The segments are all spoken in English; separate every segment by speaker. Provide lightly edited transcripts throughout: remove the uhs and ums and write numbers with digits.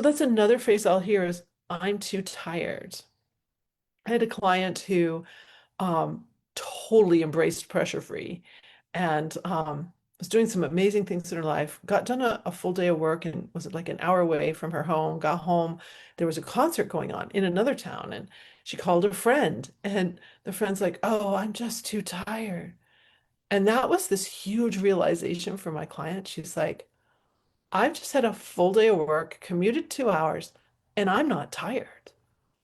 Speaker 1: that's another phrase I'll hear is I'm too tired. I had a client who totally embraced pressure free and was doing some amazing things in her life. Got done a full day of work and was like an hour away from her home. Got home. There was a concert going on in another town, and she called a friend, and the friend's like, "Oh, I'm just too tired." And that was this huge realization for my client. She's like, I've just had a full day of work, commuted 2 hours, and I'm not tired.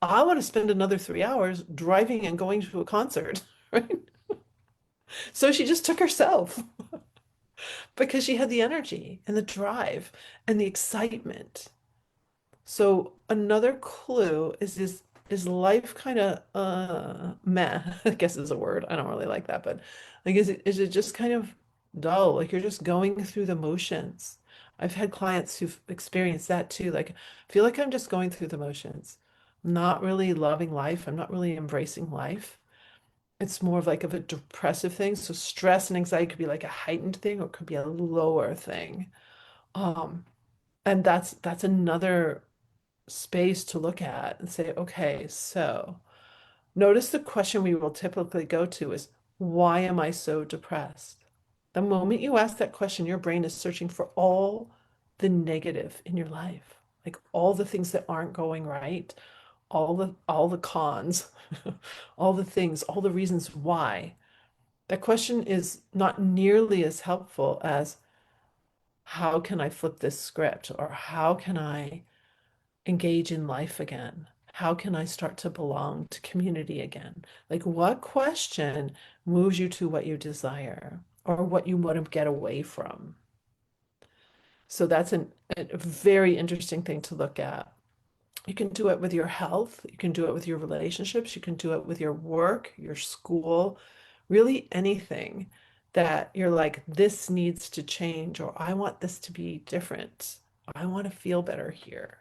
Speaker 1: I want to spend another 3 hours driving and going to a concert, right? So she just took herself because she had the energy and the drive and the excitement. So another clue is life kind of meh, I guess is a word. I don't really like that, but like is it just kind of dull? Like you're just going through the motions. I've had clients who've experienced that too. Like I feel like I'm just going through the motions. I'm not really loving life. I'm not really embracing life. It's more of like of a depressive thing. So stress and anxiety could be like a heightened thing or it could be a lower thing. Um, and that's another space to look at and say, okay, so notice the question we will typically go to is, why am I so depressed? The moment you ask that question, your brain is searching for all the negative in your life, like all the things that aren't going right, all the cons, all the things, all the reasons why. That question is not nearly as helpful as how can I flip this script or how can I engage in life again? How can I start to belong to community again? Like, what question moves you to what you desire or what you want to get away from? So that's a very interesting thing to look at. You can do it with your health, you can do it with your relationships, you can do it with your work, your school, really anything that you're like, this needs to change, or I want this to be different. I want to feel better here.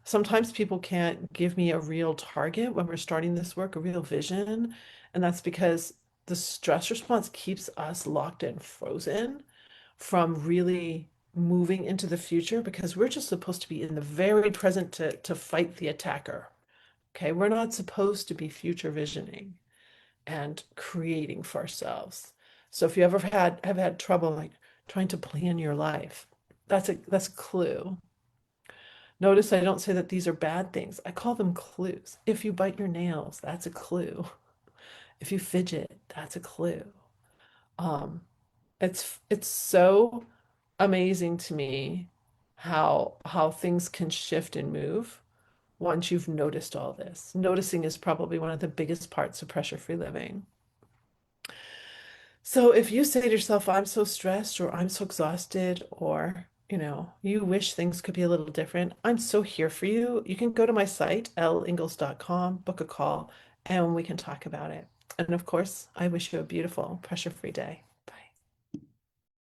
Speaker 1: Sometimes people can't give me a real target when we're starting this work, a real vision. And that's because the stress response keeps us locked and frozen from really moving into the future because we're just supposed to be in the very present to fight the attacker. Okay, we're not supposed to be future visioning and creating for ourselves. So if you ever have had trouble like trying to plan your life, that's a clue. Notice I don't say that these are bad things. I call them clues. If you bite your nails, that's a clue. If you fidget, that's a clue. Um, it's so amazing to me how things can shift and move once you've noticed all this. Noticing is probably one of the biggest parts of pressure-free living. So if you say to yourself, I'm so stressed or I'm so exhausted or you wish things could be a little different, I'm so here for you. You can go to my site, lingalls.com, book a call, and we can talk about it. And of course, I wish you a beautiful pressure-free day.